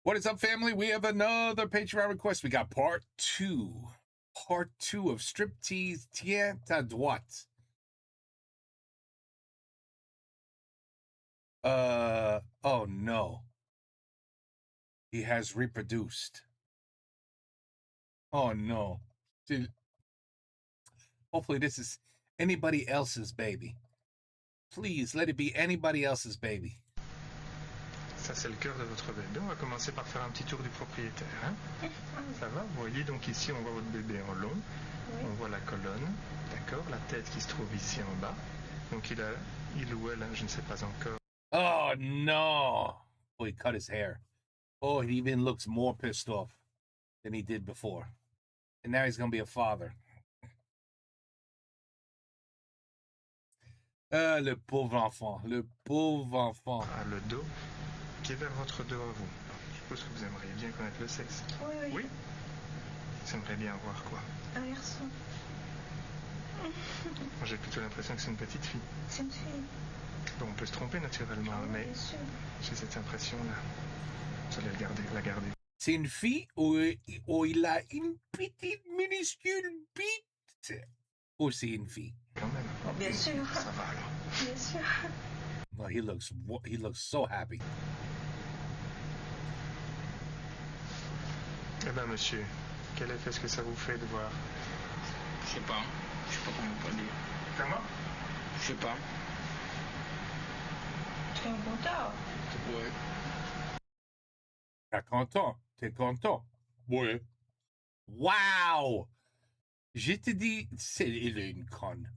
What is up, family? We have another Patreon request. We got part two of Striptease Tiens ta droite. Oh no. He has reproduced. Oh no. Dude. Hopefully this is anybody else's baby. Please, let it be anybody else's baby. Ça, c'est le cœur de votre bébé. On va commencer par faire un petit tour du propriétaire. Hein? Ça va? Vous voyez, donc ici, on voit votre bébé en long. Oui. On voit la colonne, d'accord? La tête qui se trouve ici en bas. Donc il ou elle, je ne sais pas encore. Oh no! Oh, he cut his hair. Oh, he even looks more pissed off than he did before. And now he's going to be a father. Le pauvre enfant. Le pauvre enfant. Ah, le dos qui est vers votre dos à vous. Je suppose que vous aimeriez bien connaître le sexe. Oui, oui. Oui? Vous aimeriez bien voir quoi? Un garçon. Moi, j'ai plutôt l'impression que c'est une petite fille. C'est une fille. Bon, on peut se tromper naturellement, mais j'ai cette impression-là. Vous allez la garder. C'est une fille ou il a une petite minuscule bite? Ou c'est une fille? Quand même. Oh, bien sûr. Ça va alors. Bien sûr. No, he looks so happy. Eh ben, monsieur, quel effet est-ce que ça vous fait de voir? Je sais pas comment on peut dire. Comment? Je sais pas. Tu es content? Ouais. T'es content? T'es content? Oui. Wow! Je te dis, il est une conne.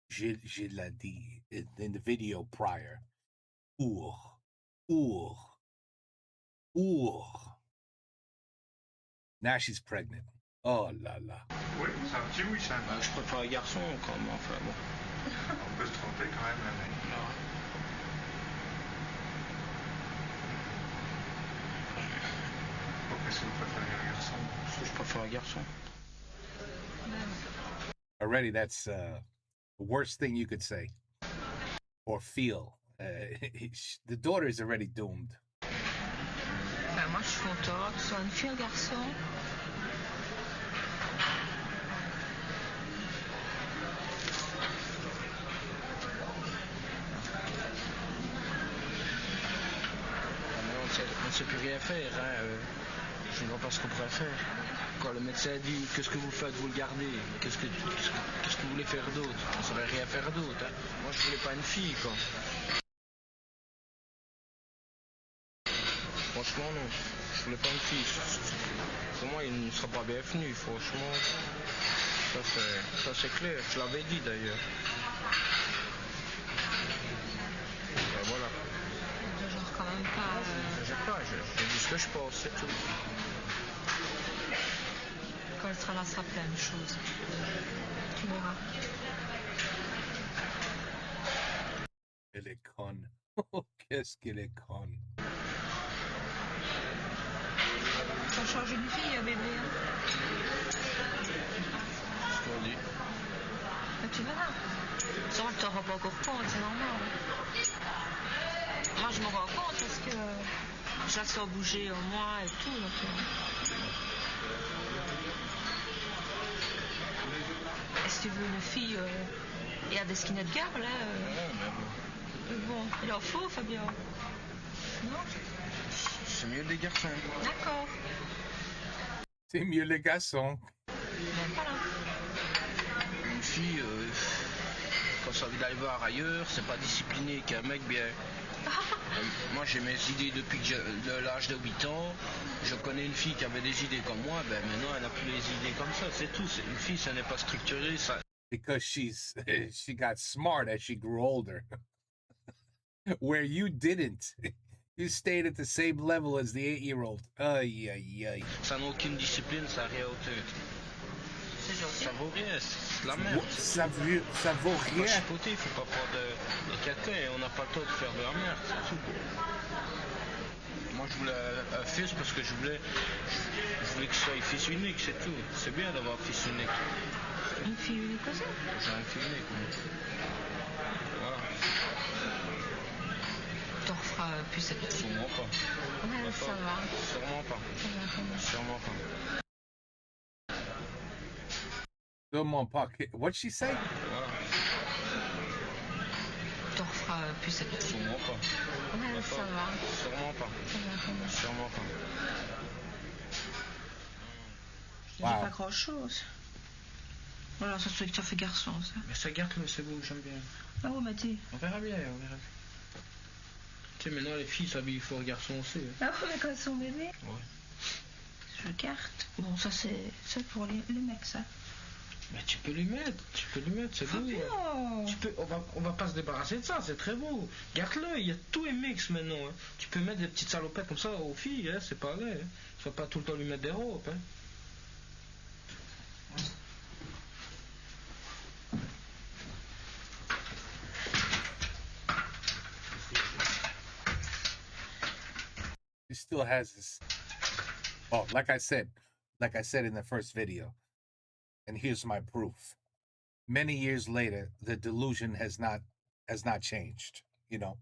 Je l'ai dit in the video prior. Now she's pregnant. Oh là là. Oui, c'est un petit oui, ça. Bah, je préfère un garçon quand même, enfin bon. On peut se tromper quand même, là, mais... Pourquoi est-ce que vous préférez un garçon? Parce que je préfère un garçon. Already, that's the worst thing you could say or feel. The daughter is already doomed. Ben, moi, je suis contente. Soit une fille, un garçon. On ne sait plus rien faire. Hein. Je ne vois pas ce qu'on pourrait faire. Quand le médecin dit qu'est-ce que vous faites, vous le gardez. Qu'est-ce que vous voulez faire d'autre? On ne saurait rien faire d'autre. Hein. Moi, je voulais pas une fille, quoi. Franchement, non. Je voulais pas une fille. Pour moi, il ne sera pas bienvenu. Franchement, ça c'est clair. Je l'avais dit d'ailleurs. Ben, voilà. Genre, quand même pas. Je dis ce que je pense, c'est tout. Quand elle sera là, ce sera plein de choses. Tu verras. Elle est conne. Qu'est-ce qu'elle est conne. Ça change une fille, un bébé. Hein. Ce qu'on dit. Mais tu verras. Ça, tu t'en rends pas encore compte, c'est normal. Moi, je me rends compte parce que je la sens bouger au moins et tout. Donc, si tu veux une fille, il y a des skinhead girls là. Bon, il en faut, Fabien. Non? C'est mieux des garçons. D'accord. C'est mieux les garçons. Ben, voilà. Une fille, quand ça envie d'aller voir ailleurs, c'est pas discipliné qu'un mec bien. Moi j'ai mes idées depuis de l'âge de 8 ans. Je connais une fille qui avait des idées comme moi, ben maintenant elle n'a plus les idées comme ça, c'est tout. Une fille, ça n'est pas structuré. Ça... Because she got smart as she grew older. Where you didn't. You stayed at the same level as the 8-year-old. Aïe, aïe, aïe. Ça n'a aucune discipline, ça n'a rien au tête. C'est gentil. Ça vaut rien, c'est de la merde. Ça vaut Faut rien. chipoter, il faut pas prendre de quelqu'un et on n'a pas le temps de faire de la merde, c'est tout. Moi je voulais un fils parce que je voulais que ce soit un fils unique, c'est tout. C'est bien d'avoir un fils unique. Une fille unique aussi? J'ai un fils unique. Voilà. T'en feras plus s'habituer. Sûrement pas. Ouais, ça va. Sûrement pas. Sûrement pas. Sûrement pas. What'd she say? Voilà. T'en feras plus s'habituer. Sûrement pas. Ouais, ça va. Sûrement pas. Sûrement pas. Il n'y a pas grand chose. Voilà, ça fait garçon, ça. Mais ça garde-le, c'est beau, j'aime bien. Ah ouais, Mathieu. On verra bien, on verra bien. Tu sais, maintenant les filles s'habillent fort garçon aussi. Hein. Ah ouais, quand elles sont bébés. Ouais. Je carte. Bon, ça c'est pour les mecs, ça. Mais tu peux lui mettre, c'est beau. Bien. Tu peux, on va pas se débarrasser de ça, c'est très beau. Garde-le, il y a tous les mix maintenant. Hein. Tu peux mettre des petites salopettes comme ça aux filles, hein, c'est pas vrai. Hein. Tu vas pas tout le temps lui mettre des robes. Hein. He still has this. Oh, like I said in the first video, and here's my proof. Many years later, the delusion has not changed. You know.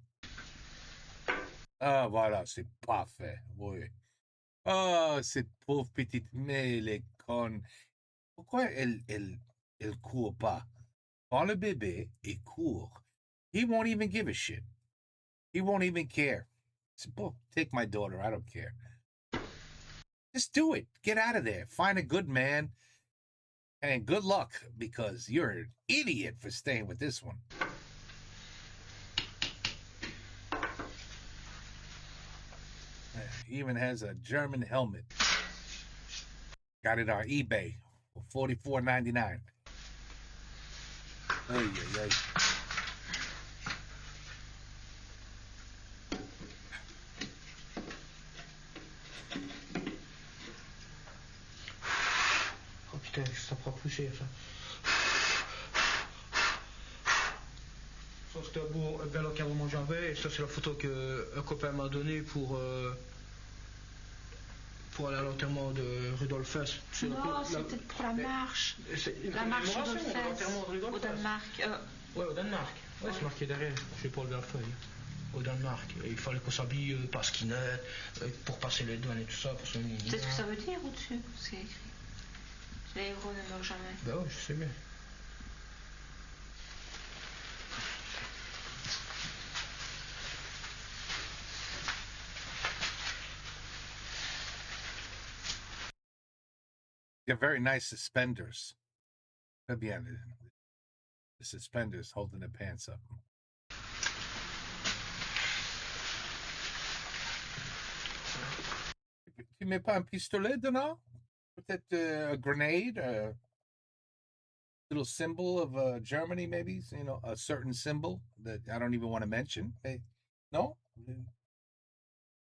Ah, voilà, c'est parfait. Oui. Oh, cette pauvre petite mais elle est conne. Pourquoi elle court pas? Prends le bébé et court. He won't even give a shit. He won't even care. Oh, take my daughter. I don't care. Just do it. Get out of there. Find a good man. And good luck, because you're an idiot for staying with this one. He even has a German helmet. Got it on eBay for $44.99. Ay, ay, ay. Putain, ça prend plus cher ça. Ça c'était un bel encadrement que j'avais et ça c'est la photo qu'un copain m'a donnée pour aller à l'enterrement de Rudolf Hess. Non, c'était pour la marche. La marche Rudolf Hess au Danemark. Ouais, au Danemark. Ouais, c'est marqué derrière. Je vais pas lever la feuille. Au Danemark. Et il fallait qu'on s'habille pas skinhead pour passer les douanes et tout ça. C'est ce que ça veut dire au-dessus, c'est écrit. Les héros ne meurent jamais. Bah ouais, je sais bien. They're very nice suspenders. Très bien. The suspenders holding the pants up. Tu mets pas un pistolet dedans? Peut-être a grenade, a little symbol of Germany, maybe, you know, a certain symbol that I don't even want to mention. Hey, no?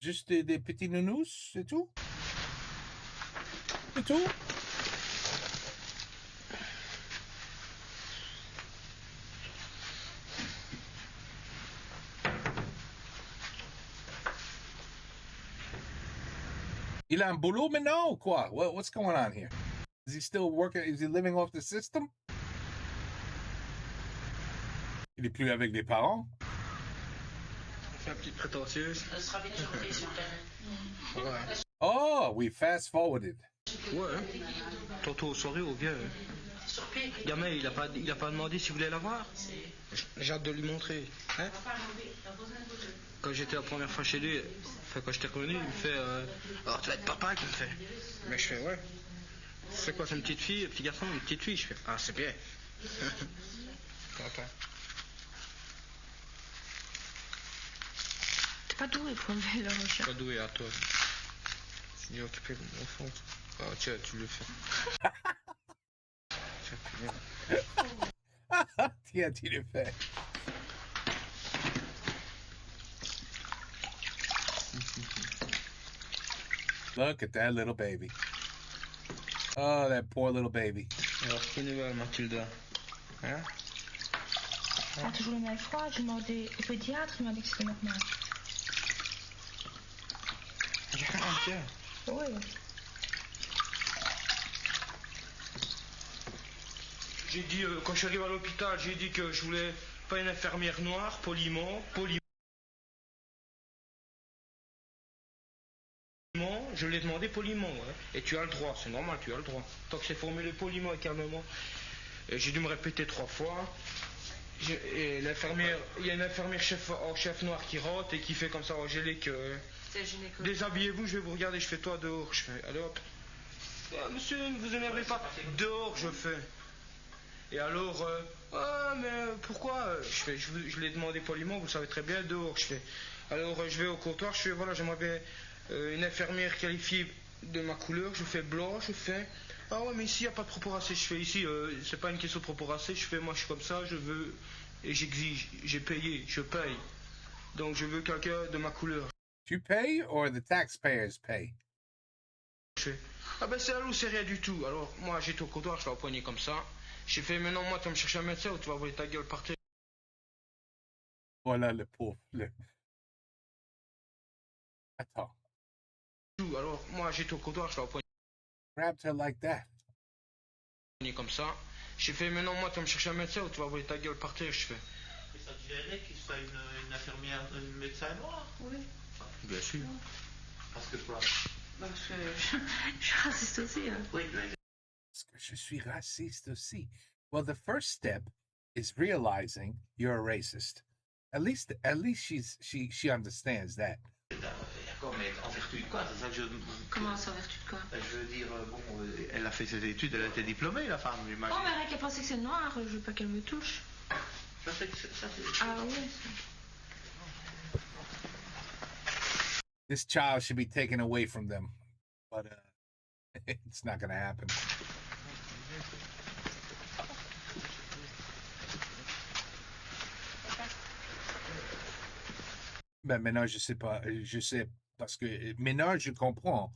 Juste des petits nounous, c'est tout? C'est tout? Il a un boulot maintenant ou quoi? What's going on here? Is he still working? Is he living off the system? Il est plus avec les parents? La petite prétentieuse. Elle sera vite surprise sur le terrain. Ouais. Oh, we fast forwarded. Ouais. Tantôt aux soirées, au vieux. Gamin, il a pas demandé s'il voulait la voir. J'ai hâte de lui montrer. Hein? Quand j'étais la première fois chez lui, quand je t'ai reconnu, il me fait alors tu vas être papa, qu'il me fait. Mais je fais ouais. C'est quoi, c'est une petite fille, un petit garçon, une petite fille? Je fais ah, c'est bien. Papa. T'es pas doué pour enlever le recherche. Pas doué à toi. Je suis occupé de mon enfant. Ah tiens, tu le fais. Tiens, tu le fais. Look at that little baby. Oh, that poor little baby. Alors, quelle nouvelle, Mathilda? Hein? Elle a toujours le nez froid. J'ai demandé au pédiatre, il m'a dit que c'était normal. Tiens. Oui. J'ai dit, quand je suis arrivé à l'hôpital, j'ai dit que je voulais pas une infirmière noire, poliment. je l'ai demandé poliment. Ouais. Et tu as le droit, c'est normal, tu as le droit. Tant que c'est formulé poliment et calmement. Et j'ai dû me répéter 3 fois. Et l'infirmière, il y a une infirmière chef noire qui rentre et qui fait comme ça, Angélique. Déshabillez-vous, je vais vous regarder, je fais toi dehors. Je fais, allez hop. Ah, monsieur, ne vous énervez pas. Dehors, je fais. Et alors, ah, mais pourquoi je l'ai demandé poliment, vous le savez très bien, dehors, je fais. Alors, je vais au comptoir, je fais, voilà, j'aimerais bien une infirmière qualifiée de ma couleur, je fais blanc, je fais. Ah ouais, mais ici, il n'y a pas de propos racé. Je fais ici, c'est pas une question de propos racé. Je fais, moi, je suis comme ça, je veux, et j'exige, j'ai payé, je paye. Donc, je veux quelqu'un de ma couleur. You pay or the taxpayers pay? Je fais, ah ben c'est allô, c'est rien du tout. Alors, moi, j'étais au comptoir, je l'ai empoigné comme ça. J'ai fait, mais non, moi, tu vas me chercher un médecin ou tu vas envoyer ta gueule par terre. Voilà le pauvre. Attends. Alors, moi, j'étais au comptoir, je l'ai empoigné. Grabbed her like that. Comme ça. J'ai fait, mais non, moi, tu vas me chercher un médecin ou tu vas envoyer ta gueule par terre, je fais. Et ça te gênait qu'il soit une infirmière, une médecin noir? Oui. Bien sûr. Parce que toi. Parce que je suis raciste aussi. Hein. Oui, Parce que je suis raciste aussi. Well, the first step is realizing you're a racist. At least she understands that. d'accord, mais en vertu de quoi? C'est ça que je. Comment ça, en vertu de quoi? Je veux dire, bon, elle a fait ses études, elle a été diplômée, la femme, j'imagine. Oh, mais rien qu'elle pense que c'est noir, je veux pas qu'elle me touche. Ça, c'est. Ah oui. This child should be taken away from them, but it's not going to happen. Ben maintenant, je sais pas. Je sais parce que maintenant, je comprends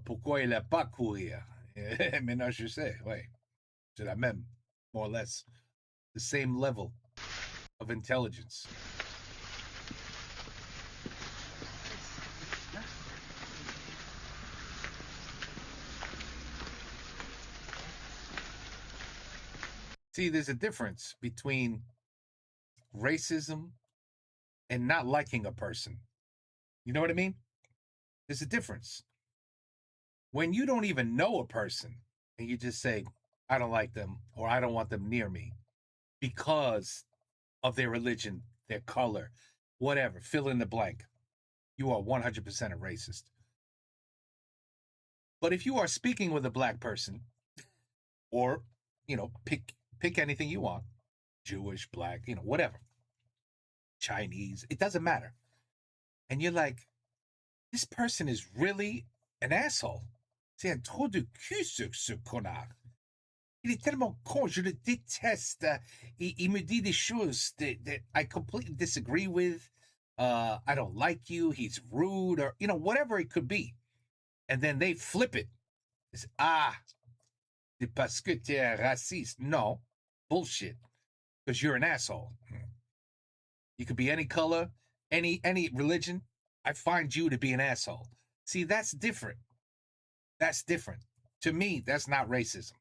pourquoi il n'a pas courir. Maintenant, je sais, ouais. C'est la même, more or less. The same level of intelligence. See, there's a difference between racism and not liking a person. You know what I mean? There's a difference. When you don't even know a person and you just say, I don't like them or I don't want them near me because of their religion, their color, whatever, fill in the blank, you are 100% a racist. But if you are speaking with a black person or, pick anything you want, Jewish, black, whatever, Chinese, it doesn't matter. And you're like, this person is really an asshole. C'est un trou de cul, ce connard. Il est tellement con, je le déteste. Il me dit des choses that I completely disagree with. I don't like you, he's rude, or, whatever it could be. And then they flip it. It's, c'est parce que tu es raciste. No, bullshit. Because you're an asshole. You could be any color, any religion. I find you to be an asshole. See, that's different. That's different. To me, that's not racism.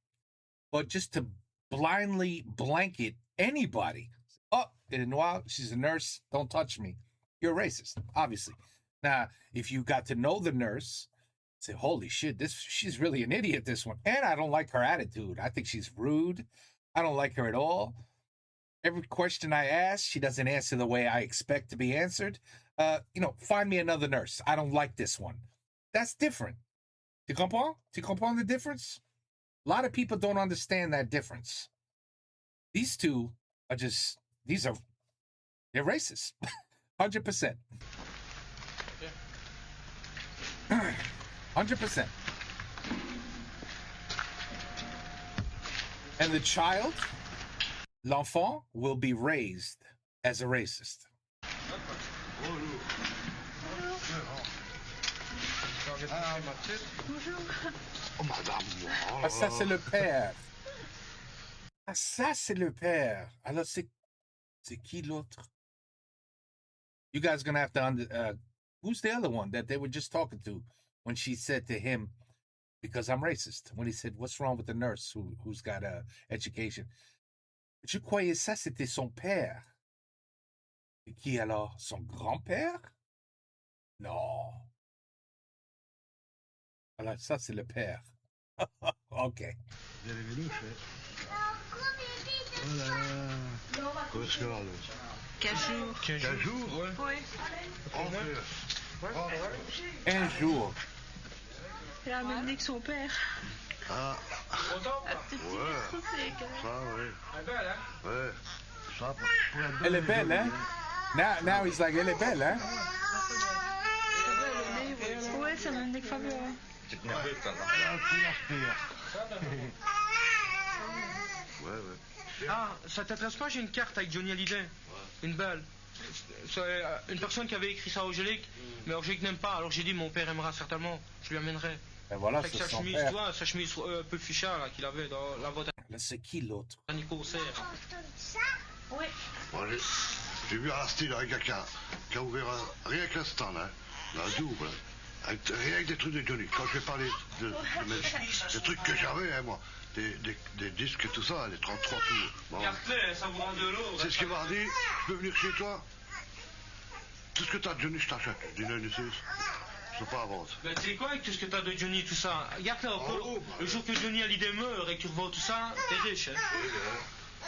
But just to blindly blanket anybody. Oh, elle est noire, she's a nurse, don't touch me. You're a racist, obviously. Now, if you got to know the nurse, say, holy shit, she's really an idiot, this one. And I don't like her attitude. I think she's rude. I don't like her at all. Every question I ask, she doesn't answer the way I expect to be answered. Find me another nurse. I don't like this one. That's different. Tu comprends? Tu comprends the difference? A lot of people don't understand that difference. These two are they're racist. 100%. 100%. And the child, l'enfant, will be raised as a racist. Oh, madame. Ah, ça, c'est le père. Ah, ça, c'est le père. Alors, c'est qui l'autre? You guys are going to have to who's the other one that they were just talking to when she said to him, because I'm racist, when he said, what's wrong with the nurse who's got education? Je croyais ça, c'était son père. Et qui alors? Son grand-père? Non. Alors, ça, c'est le père. OK. Il y a les vélos, oh là là. Regarde. 15 jours. 15 jours, ouais. Oui. Un jour. Il a même que son père. Ah, Un petit ouais. Ça, ouais. Ouais. Ça, pour la Elle est belle, hein? Now he's like, elle est belle, hein? Ouais, ça m'a donné que Fabio. Ouais. Ah, ça t'intéresse pas? J'ai une carte avec Johnny Hallyday. Une belle. C'est une personne qui avait écrit ça au Gélique, mais Angélique n'aime pas. Alors j'ai dit, mon père aimera certainement. Je lui amènerai. Et voilà, Avec c'est sa son chemise, père. tu vois, sa chemise un peu fichard là, qu'il avait dans la voiture Là, c'est qui l'autre? à Nico Serre. Oui. Bon, j'ai vu Aristide avec quelqu'un qui a ouvert rien qu'un stand, hein, dans la double, hein, rien que des trucs de Johnny. Quand je vais parler des trucs que j'avais, hein, moi, des disques et tout ça, les 33 tours. Bon. Ça vous rend de l'eau. C'est ce qu'il m'a dit, je peux venir chez toi? Tout ce que t'as de Johnny, je t'achète. Dis non, je peux pas avancer. Ben, tu sais quoi, avec tout ce que t'as de Johnny, tout ça? Regarde là, le jour que Johnny Hallyday meurt et que tu revends tout ça, t'es riche. Hein.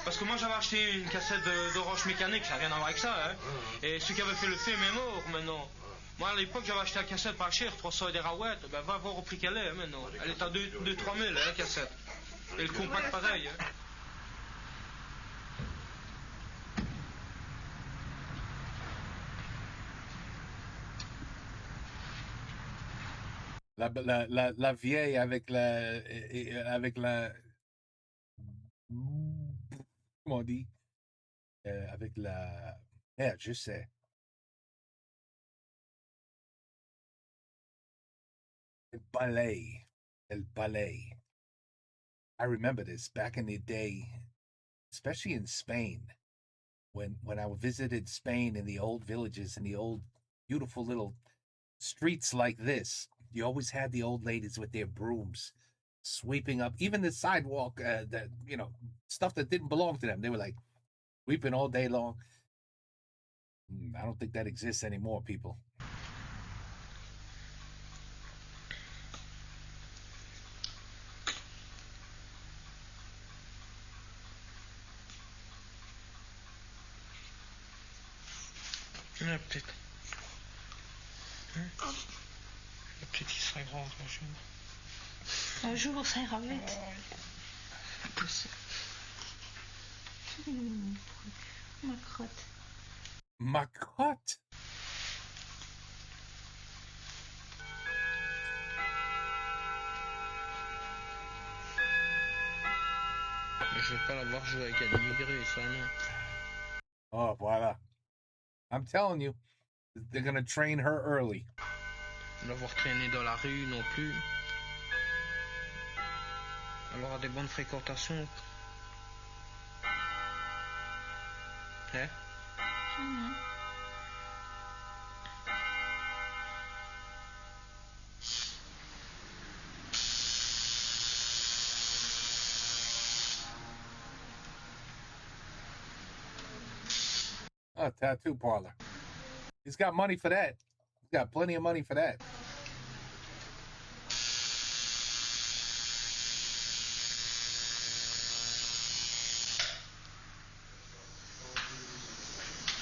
Parce que moi j'avais acheté une cassette d'Orange Mécanique, ça n'a rien à voir avec ça. Hein. Et celui qui avait fait le film est mort maintenant. Moi à l'époque j'avais acheté la cassette pas chère, 300 et des raouettes. Ben va voir au prix qu'elle est hein, maintenant. Elle est à 2-3 000 la cassette. Et le compact pareil. Hein. La vieille avec la... Comment on dit? Avec la... Merde, je sais. El ballet. El ballet. I remember this back in the day, especially in Spain. When I visited Spain in the old villages, in the old beautiful little streets like this, you always had the old ladies with their brooms sweeping up even the sidewalk, that, you know, stuff that didn't belong to them. They were like sweeping all day long. I don't think that exists anymore, people. Ouais, peut-être. Hein? Peut-être qu'il sera grand un jour. Un jour, ça ira vite. Ma crotte. Ma crotte? Je vais pas la voir jouer avec un immigré, ça non. Oh, voilà. I'm telling you, they're gonna train her early. L'avoir traîné dans la rue non plus. Elle aura des bonnes fréquentations. Hein? Oh, tattoo parlor. He's got money for that. He's got plenty of money for that.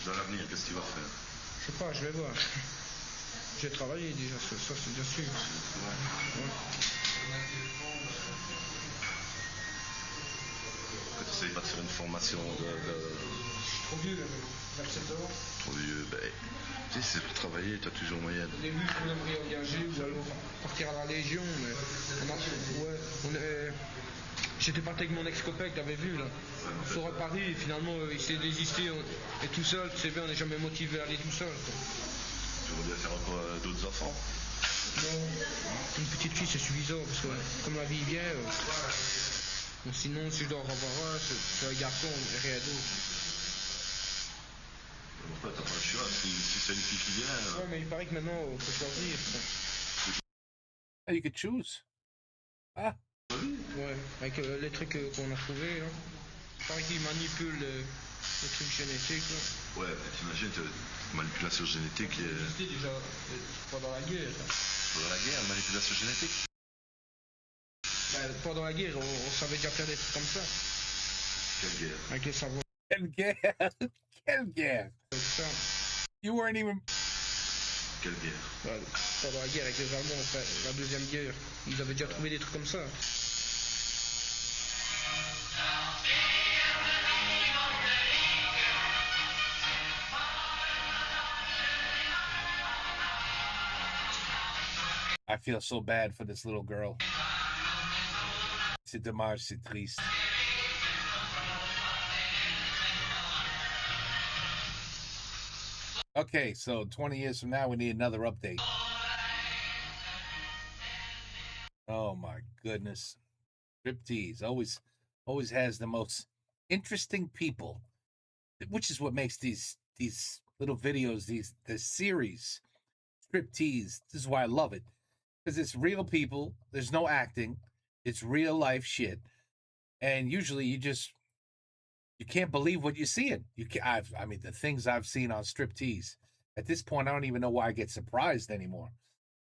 Dans l'avenir, qu'est-ce qu'il va faire? Je sais pas, je vais voir. J'ai travaillé déjà, ça c'est bien sûr. Ouais. Tu essayes pas de faire une formation Trop vieux, 27 ans. Trop vieux, ben. Tu sais, c'est pour travailler, t'as toujours moyen. Au début, on aimerait engager ou alors partir à la Légion, mais j'étais parti avec mon ex-copain que t'avais vu là. Sur à Paris, et finalement il s'est désisté, et tout seul, tu sais bien, on n'est jamais motivé à aller tout seul. Quoi. Tu voudrais faire encore d'autres enfants? Non, une petite fille c'est suffisant, parce que comme la vie vient, bon, sinon si je dois en avoir un, c'est un garçon et rien d'autre. Pourquoi t'as pas le choix? Si c'est une fille qui vient. Ouais, mais il paraît que maintenant on peut choisir. You could choose. Ah. Ouais, avec les trucs qu'on a trouvés, hein. Il paraît qu'ils manipulent les trucs génétiques. Là. Ouais, mais t'imagines, manipulation génétique. C'était déjà pendant la guerre. Pendant la guerre, manipulation génétique. Pendant la guerre, on savait déjà faire des trucs comme ça. Quelle guerre. Avec les savoirs. Quelle guerre. Quelle guerre. Tout ça. You weren't even... Quelle guerre. Pendant la guerre avec les Allemands, la deuxième guerre, ils avaient déjà trouvé des trucs comme ça. I feel so bad for this little girl. C'est dommage, c'est triste. Okay, so 20 years from now, we need another update. Oh my goodness. Striptease always has the most interesting people, which is what makes these little videos, this series, Striptease. This is why I love it. Because it's real people. There's no acting. It's real life shit. And usually you can't believe what you're seeing. I mean, the things I've seen on Striptease. At this point, I don't even know why I get surprised anymore.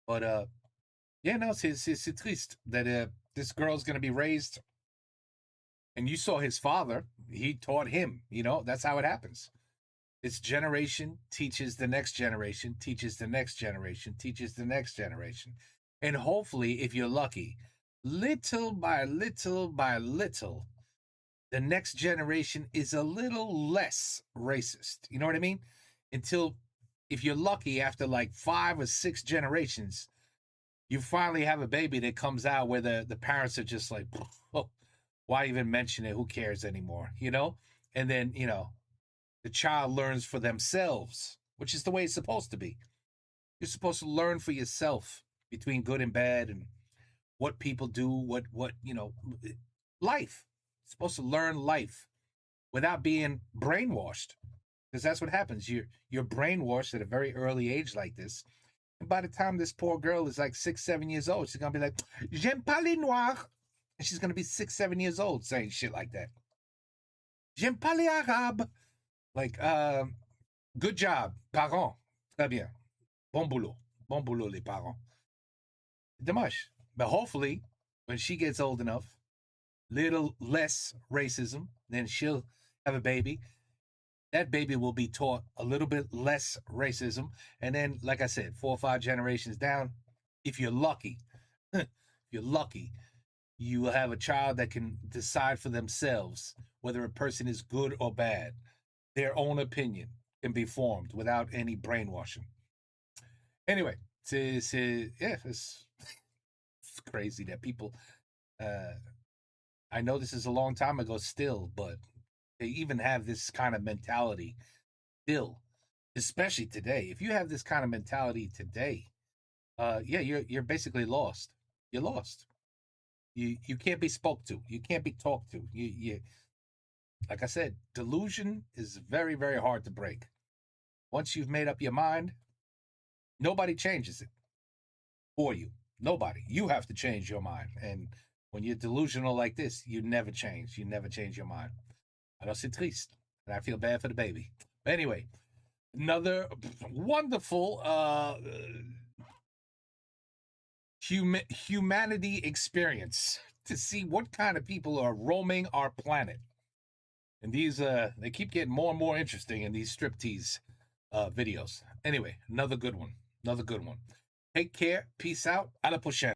But, yeah, no, c'est triste that this girl's going to be raised. And you saw his father. He taught him. You know, that's how it happens. This generation teaches the next generation, teaches the next generation, teaches the next generation. And hopefully, if you're lucky, little by little by little, the next generation is a little less racist. You know what I mean? Until, if you're lucky, after like 5 or 6 generations, you finally have a baby that comes out where the parents are just like, oh, why even mention it? Who cares anymore? You know? And then, you know, the child learns for themselves, which is the way it's supposed to be. You're supposed to learn for yourself between good and bad and what people do, what you know, life. You're supposed to learn life without being brainwashed, because that's what happens. You're brainwashed at a very early age like this. And by the time this poor girl is like 6, 7 years old, she's going to be like, j'aime pas les noirs. And she's going to be 6, 7 years old saying shit like that. J'aime pas les arabes. Like, good job, parents. Très bien. Bon boulot. Bon boulot, les parents. Dommage. But hopefully, when she gets old enough, little less racism, then she'll have a baby. That baby will be taught a little bit less racism. And then, like I said, 4 or 5 generations down, if you're lucky, you will have a child that can decide for themselves whether a person is good or bad. Their own opinion can be formed without any brainwashing. Anyway, it's crazy that people, I know this is a long time ago still, but they even have this kind of mentality still, especially today. If you have this kind of mentality today, you're basically lost. You're lost. You can't be spoke to. You can't be talked to. You like I said, delusion is very, very hard to break. Once you've made up your mind, nobody changes it for you. Nobody. You have to change your mind. And when you're delusional like this, you never change. You never change your mind. Alors c'est triste. And I feel bad for the baby. But anyway, another wonderful humanity experience to see what kind of people are roaming our planet. And these, they keep getting more and more interesting in these striptease videos. Anyway, another good one. Take care. Peace out. À la prochaine.